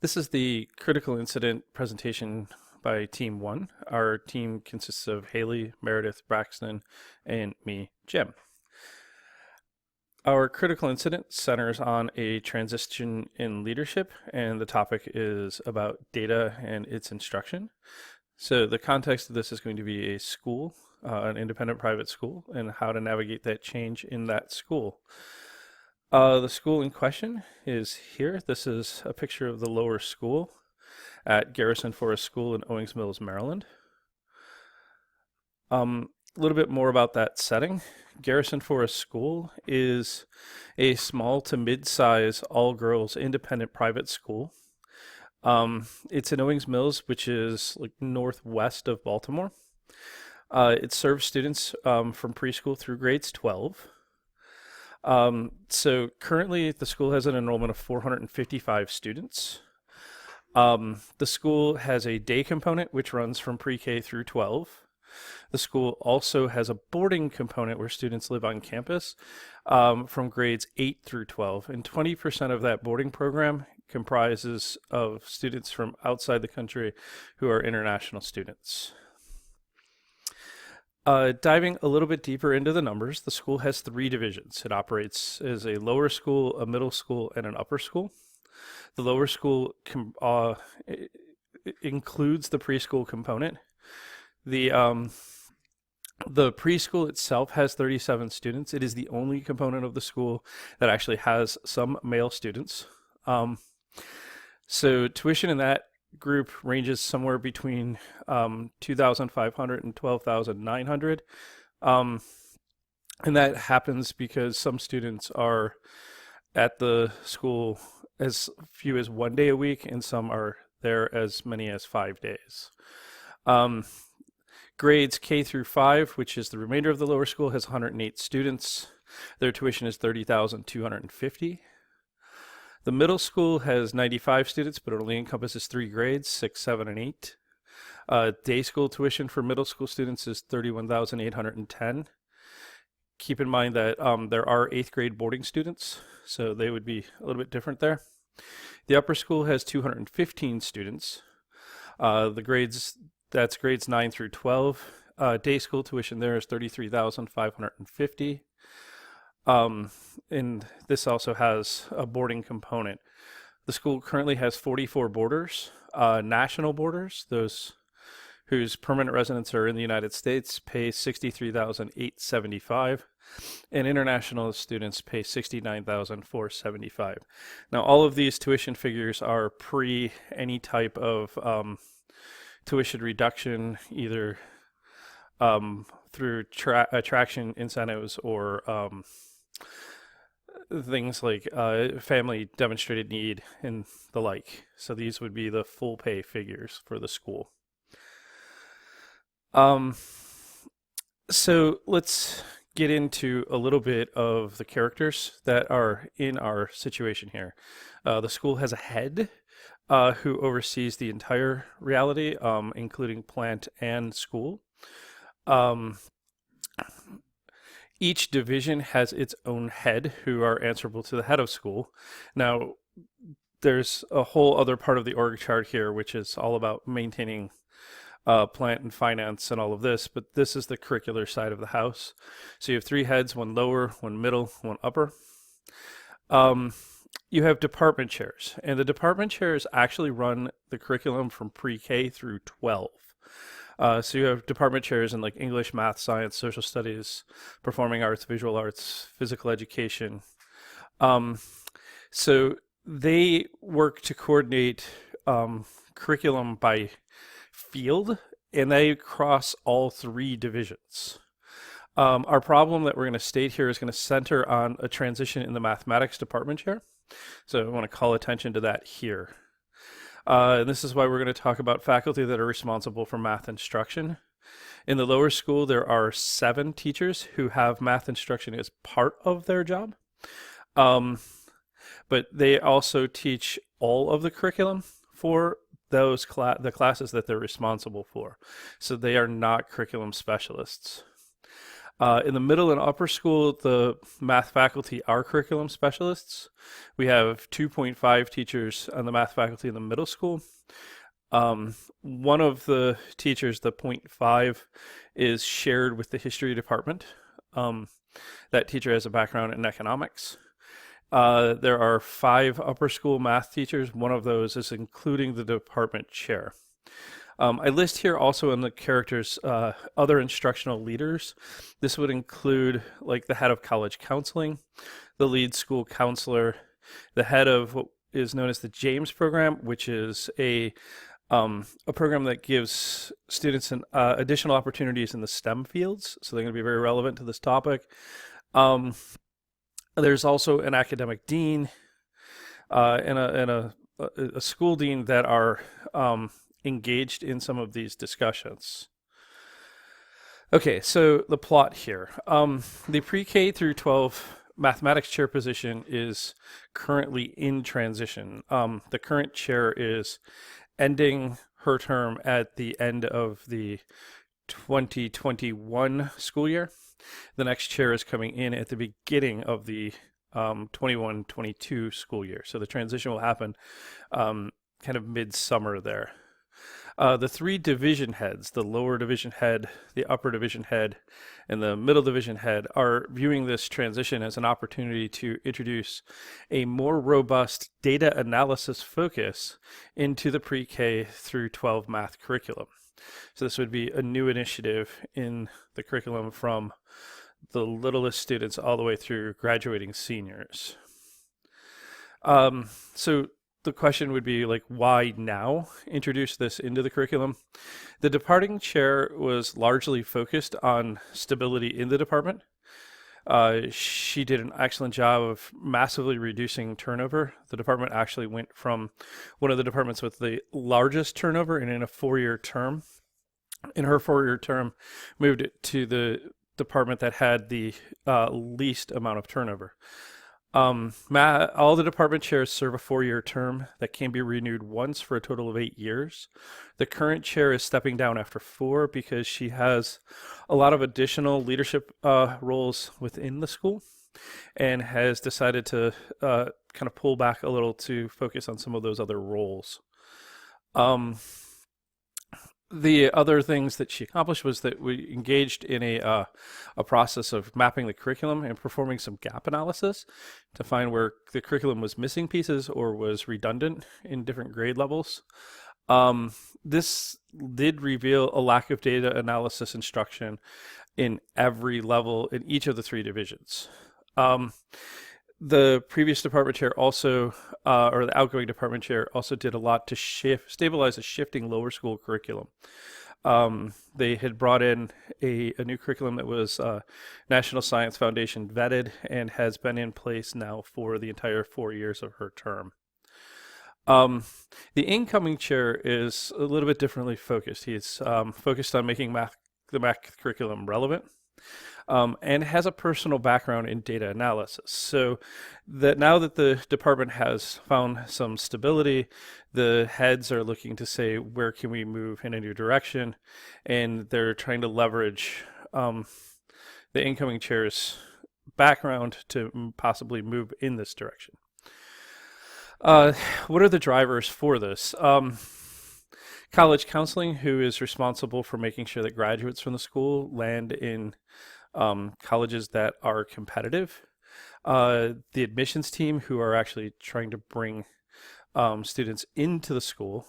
This is the critical incident presentation by Team 1. Our team consists of Haley, Meredith, Braxton, and me, Jim. Our critical incident centers on a transition in leadership, and the topic is about data and its instruction. So the context of this is going to be a school, an independent private school, and how to navigate that change in that school. The school in question is here. This is a picture of the lower school at Garrison Forest School in Owings Mills, Maryland. A little bit more about that setting. Garrison Forest School is a small to mid-size all-girls independent private school. It's in Owings Mills, which is like northwest of Baltimore. It serves students from preschool through grades 12. So currently the school has an enrollment of 455 students. The school has a day component which runs from pre-K through 12. The school also has a boarding component where students live on campus from grades 8 through 12. And 20% of that boarding program comprises of students from outside the country who are international students. Diving a little bit deeper into the numbers, the school has 3 divisions. It operates as a lower school, a middle school, and an upper school. The lower school includes the preschool component. The preschool itself has 37 students. It is the only component of the school that actually has some male students. So tuition in that group ranges somewhere between 2,500 and 12,900. And that happens because some students are at the school as few as 1 day a week, and some are there as many as 5 days. Grades K through 5, which is the remainder of the lower school, has 108 students. Their tuition is $30,250. The middle school has 95 students, but it only encompasses 3 grades, 6, 7, and 8. Day school tuition for middle school students is $31,810. Keep in mind that there are 8th grade boarding students, so they would be a little bit different there. The upper school has 215 students. That's grades 9 through 12. Day school tuition there is $33,550. And this also has a boarding component. The school currently has 44 boarders, national boarders, those whose permanent residents are in the United States pay $63,875, and international students pay $69,475. Now, all of these tuition figures are pre any type of tuition reduction, either through attraction incentives or things like family demonstrated need and the like. So these would be the full pay figures for the school. So let's get into a little bit of the characters that are in our situation here. The school has a head who oversees the entire reality, including plant and school. Each division has its own head who are answerable to the head of school. Now, there's a whole other part of the org chart here, which is all about maintaining plant and finance and all of this, but this is the curricular side of the house. So you have 3 heads, 1 lower, 1 middle, 1 upper. You have department chairs, and the department chairs actually run the curriculum from pre-K through 12. So you have department chairs in like English, math, science, social studies, performing arts, visual arts, physical education. So they work to coordinate curriculum by field, and they cross all 3 divisions. Our problem that we're going to state here is going to center on a transition in the mathematics department chair. So I want to call attention to that here. And this is why we're going to talk about faculty that are responsible for math instruction. In the lower school, there are 7 teachers who have math instruction as part of their job. But they also teach all of the curriculum for those the classes that they're responsible for. So they are not curriculum specialists. In the middle and upper school, the math faculty are curriculum specialists. We have 2.5 teachers on the math faculty in the middle school. One of the teachers, the 0.5, is shared with the history department. That teacher has a background in economics. There are 5 upper school math teachers. One of those is including the department chair. I list here also in the characters other instructional leaders. This would include like the head of college counseling, the lead school counselor, the head of what is known as the James program, which is a program that gives students additional opportunities in the STEM fields. So they're going to be very relevant to this topic. There's also an academic dean and a school dean that are engaged in some of these discussions. Okay, so the plot here. The pre-K through 12 mathematics chair position is currently in transition. The current chair is ending her term at the end of the 2021 school year. The next chair is coming in at the beginning of the 21-22 school year. So the transition will happen kind of midsummer there. The 3 division heads, the lower division head, the upper division head, and the middle division head, are viewing this transition as an opportunity to introduce a more robust data analysis focus into the pre-K through 12 math curriculum. So this would be a new initiative in the curriculum from the littlest students all the way through graduating seniors. So the question would be like, why now introduce this into the curriculum? The departing chair was largely focused on stability in the department. She did an excellent job of massively reducing turnover. The department actually went from one of the departments with the largest turnover and in a 4-year term. In her 4-year term, moved it to the department that had the least amount of turnover. All the department chairs serve a 4-year term that can be renewed once for a total of 8 years. The current chair is stepping down after 4 because she has a lot of additional leadership roles within the school and has decided to kind of pull back a little to focus on some of those other roles. The other things that she accomplished was that we engaged in a process of mapping the curriculum and performing some gap analysis to find where the curriculum was missing pieces or was redundant in different grade levels. This did reveal a lack of data analysis instruction in every level in each of the 3 divisions. The previous department chair also, or the outgoing department chair, also did a lot to stabilize a shifting lower school curriculum. They had brought in a new curriculum that was National Science Foundation vetted and has been in place now for the entire 4 years of her term. The incoming chair is a little bit differently focused. He's focused on making the math curriculum relevant. And has a personal background in data analysis. So that now that the department has found some stability, the heads are looking to say, where can we move in a new direction? And they're trying to leverage the incoming chair's background to possibly move in this direction. What are the drivers for this? College counseling, who is responsible for making sure that graduates from the school land in colleges that are competitive. The admissions team, who are actually trying to bring students into the school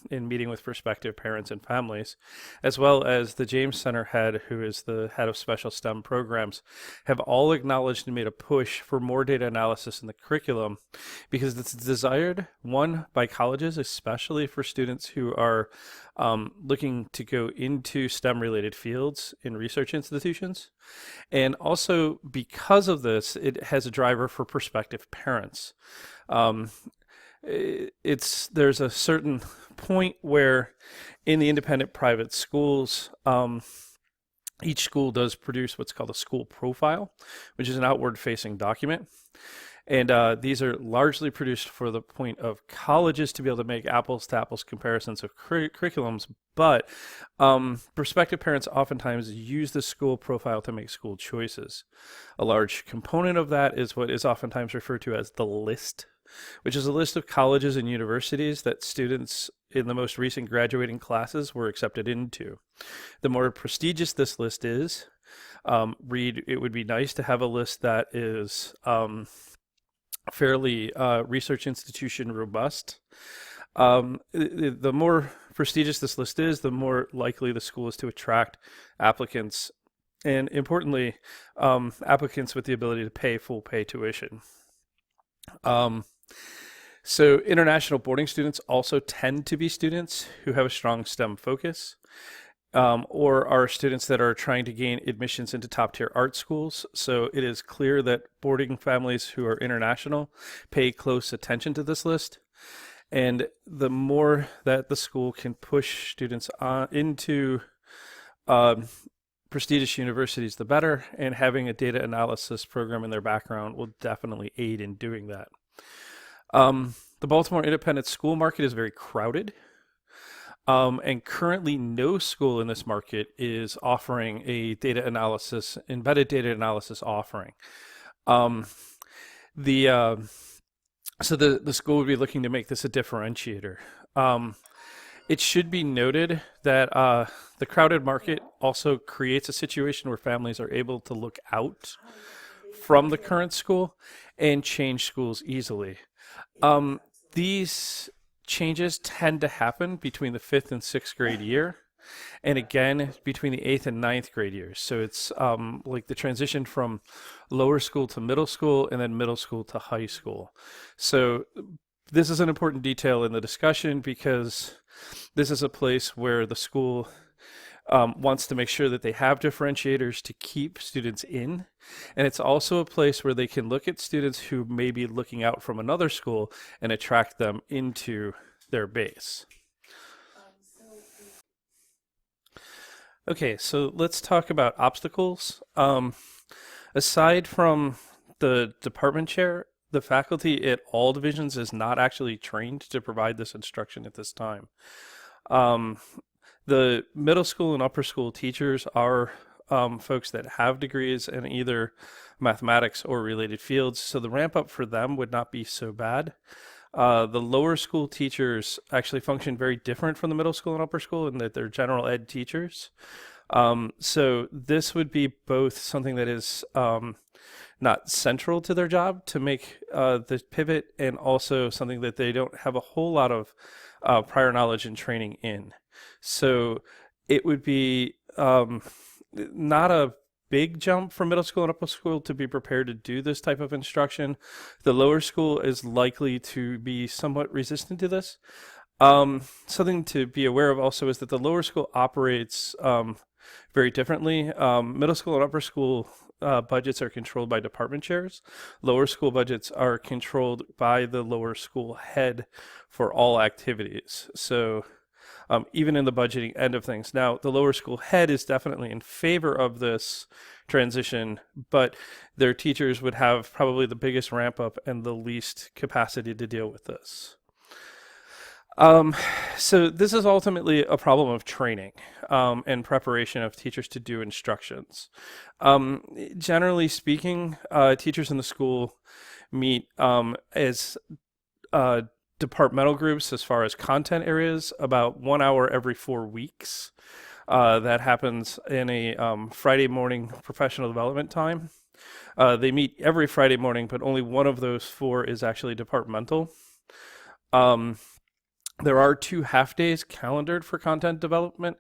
in meeting with prospective parents and families, as well as the James Center head, who is the head of special STEM programs, have all acknowledged and made a push for more data analysis in the curriculum because it's desired, one, by colleges, especially for students who are looking to go into STEM-related fields in research institutions. And also because of this, it has a driver for prospective parents. There's a certain point where in the independent private schools, each school does produce what's called a school profile, which is an outward facing document. And these are largely produced for the point of colleges to be able to make apples to apples comparisons of curriculums. But prospective parents oftentimes use the school profile to make school choices. A large component of that is what is oftentimes referred to as the list, which is a list of colleges and universities that students in the most recent graduating classes were accepted into. The more prestigious this list is, it would be nice to have a list that is fairly research institution robust. The more prestigious this list is, the more likely the school is to attract applicants, and importantly, applicants with the ability to pay full pay tuition. So international boarding students also tend to be students who have a strong STEM focus, or are students that are trying to gain admissions into top tier art schools. So it is clear that boarding families who are international pay close attention to this list. And the more that the school can push students into prestigious universities, the better. And having a data analysis program in their background will definitely aid in doing that. The Baltimore independent school market is very crowded. And currently no school in this market is offering a embedded data analysis offering. So the school would be looking to make this a differentiator. It should be noted that the crowded market also creates a situation where families are able to look out from the current school and change schools easily. These changes tend to happen between the 5th and 6th grade year, and again between the 8th and 9th grade years. So it's like the transition from lower school to middle school and then middle school to high school. So this is an important detail in the discussion because this is a place where the school wants to make sure that they have differentiators to keep students in. And it's also a place where they can look at students who may be looking out from another school and attract them into their base. Okay, so let's talk about obstacles. Aside from the department chair, the faculty at all divisions is not actually trained to provide this instruction at this time. The middle school and upper school teachers are folks that have degrees in either mathematics or related fields, so the ramp up for them would not be so bad. The lower school teachers actually function very different from the middle school and upper school in that they're general ed teachers. So this would be both something that is not central to their job to make the pivot, and also something that they don't have a whole lot of prior knowledge and training in. So it would be not a big jump from middle school and upper school to be prepared to do this type of instruction. The lower school is likely to be somewhat resistant to this. Something to be aware of also is that the lower school operates very differently. Middle school and upper school budgets are controlled by department chairs. Lower school budgets are controlled by the lower school head for all activities. So even in the budgeting end of things. Now, the lower school head is definitely in favor of this transition, but their teachers would have probably the biggest ramp up and the least capacity to deal with this. So this is ultimately a problem of training and preparation of teachers to do instructions. Generally speaking, teachers in the school meet as departmental groups as far as content areas about 1 hour every 4 weeks. That happens in a Friday morning professional development time. They meet every Friday morning, but only one of those 4 is actually departmental. There are 2 half days calendared for content development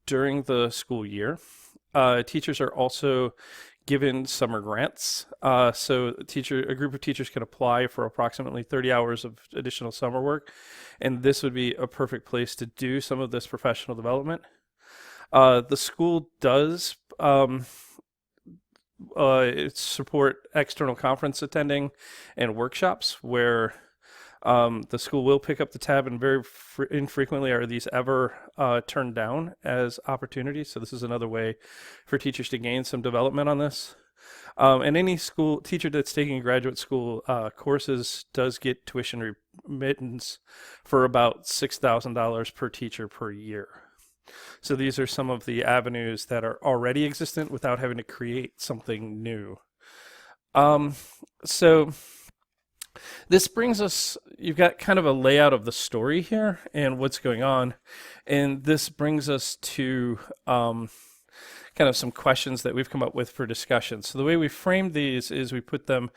during the school year. Teachers are also given summer grants. So a group of teachers can apply for approximately 30 hours of additional summer work. And this would be a perfect place to do some of this professional development. The school does support external conference attending and workshops where the school will pick up the tab, and very infrequently are these ever turned down as opportunities. So this is another way for teachers to gain some development on this. And any school teacher that's taking graduate school courses does get tuition remittance for about $6,000 per teacher per year. So these are some of the avenues that are already existent without having to create something new. So this brings us, you've got kind of a layout of the story here and what's going on. And this brings us to kind of some questions that we've come up with for discussion. So the way we framed these is we put them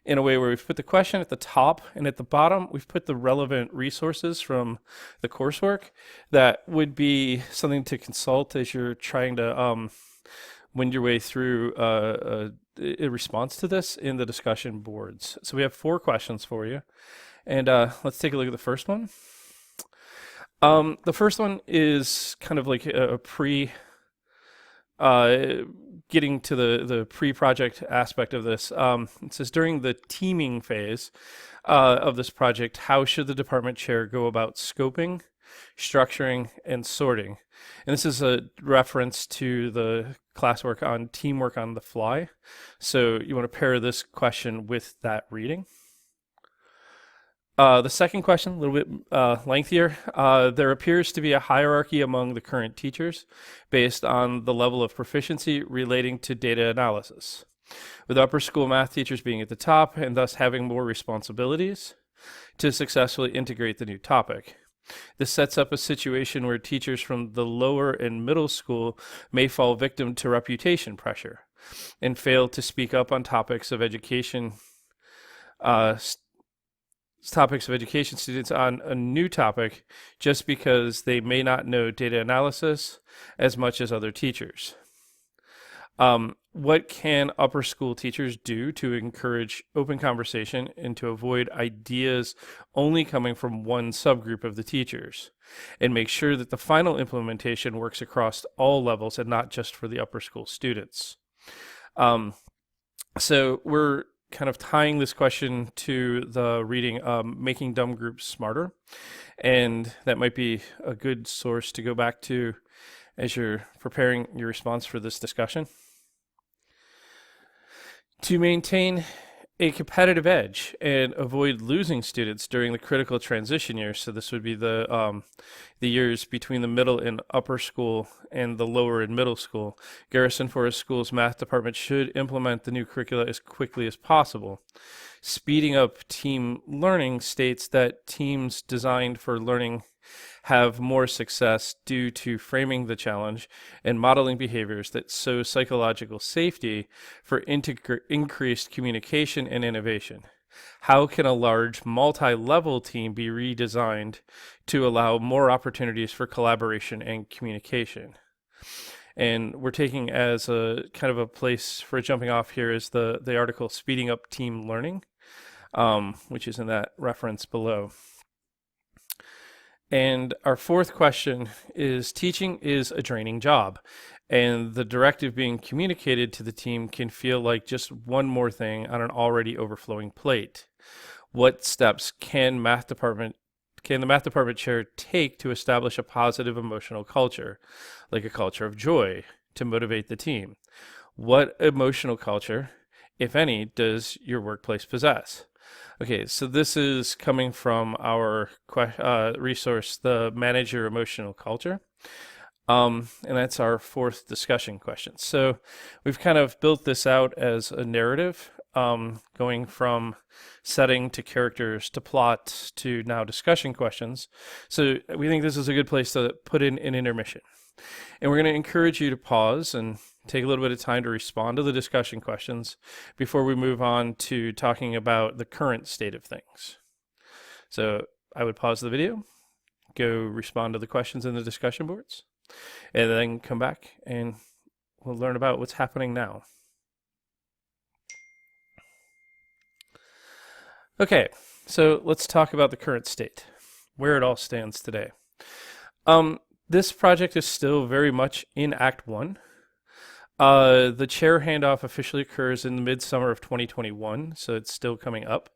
in a way where we've put the question at the top, and at the bottom we've put the relevant resources from the coursework that would be something to consult as you're trying to wend your way through a response to this in the discussion boards. So we have 4 questions for you, and let's take a look at the first one. The first one is kind of like a getting to the pre-project aspect of this. It says, during the teaming phase of this project, how should the department chair go about scoping, structuring, and sorting? And this is a reference to the classwork on teamwork on the fly. So you want to pair this question with that reading. The second question, a little bit lengthier. There appears to be a hierarchy among the current teachers based on the level of proficiency relating to data analysis, with upper school math teachers being at the top and thus having more responsibilities to successfully integrate the new topic. This sets up a situation where teachers from the lower and middle school may fall victim to reputation pressure and fail to speak up on topics of education students on a new topic just because they may not know data analysis as much as other teachers. What can upper school teachers do to encourage open conversation and to avoid ideas only coming from one subgroup of the teachers, and make sure that the final implementation works across all levels and not just for the upper school students? So we're kind of tying this question to the reading, Making Dumb Groups Smarter. And that might be a good source to go back to as you're preparing your response for this discussion. To maintain a competitive edge and avoid losing students during the critical transition years, so this would be the years between the middle and upper school and the lower and middle school, Garrison Forest School's math department should implement the new curricula as quickly as possible. Speeding up team learning states that teams designed for learning have more success due to framing the challenge and modeling behaviors that sow psychological safety for increased communication and innovation. How can a large multi-level team be redesigned to allow more opportunities for collaboration and communication? And we're taking as a kind of a place for jumping off here is the article Speeding Up Team Learning, which is in that reference below. And our fourth question is, teaching is a draining job, and the directive being communicated to the team can feel like just one more thing on an already overflowing plate. What steps can the math department chair take to establish a positive emotional culture, like a culture of joy, to motivate the team? What emotional culture, if any, does your workplace possess? Okay, so this is coming from our resource, the Manage Your Emotional Culture. And that's our fourth discussion question. So we've kind of built this out as a narrative, going from setting to characters to plot to now discussion questions. So we think this is a good place to put in an intermission. And we're going to encourage you to pause and take a little bit of time to respond to the discussion questions before we move on to talking about the current state of things. So I would pause the video, go respond to the questions in the discussion boards, and then come back and we'll learn about what's happening now. Okay, so let's talk about the current state, where it all stands today. This project is still very much in Act 1. The chair handoff officially occurs in the midsummer of 2021, so it's still coming up.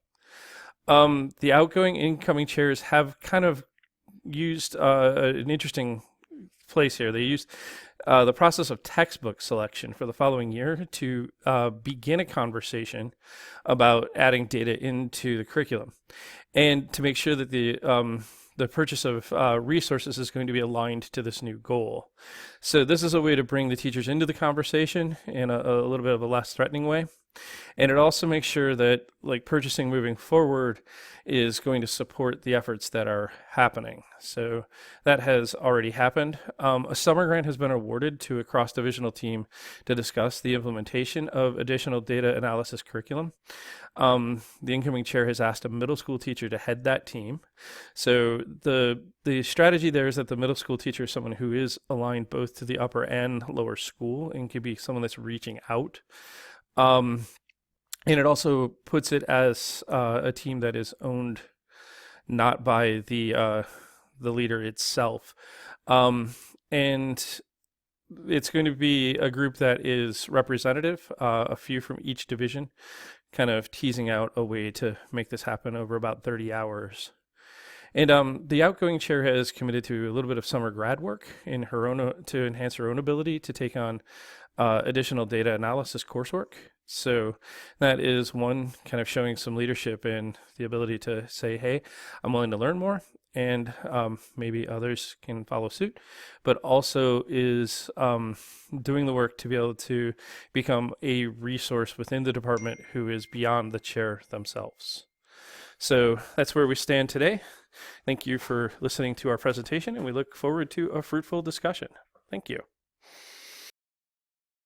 The outgoing incoming chairs have kind of used an interesting place here. They used the process of textbook selection for the following year to begin a conversation about adding data into the curriculum, and to make sure that the purchase of resources is going to be aligned to this new goal. So this is a way to bring the teachers into the conversation in a little bit of a less threatening way. And it also makes sure that like purchasing moving forward is going to support the efforts that are happening. So that has already happened. A summer grant has been awarded to a cross-divisional team to discuss the implementation of additional data analysis curriculum. The incoming chair has asked a middle school teacher to head that team. So the strategy there is that the middle school teacher is someone who is aligned both to the upper and lower school and can be someone that's reaching out. And it also puts it as a team that is owned not by the leader itself. And it's going to be a group that is representative, a few from each division, kind of teasing out a way to make this happen over about 30 hours. And the outgoing chair has committed to a little bit of summer grad work in her own to enhance her own ability to take on additional data analysis coursework. So that is one, kind of showing some leadership and the ability to say, hey, I'm willing to learn more, and maybe others can follow suit, but also is doing the work to be able to become a resource within the department who is beyond the chair themselves. So that's where we stand today. Thank you for listening to our presentation, and we look forward to a fruitful discussion. Thank you.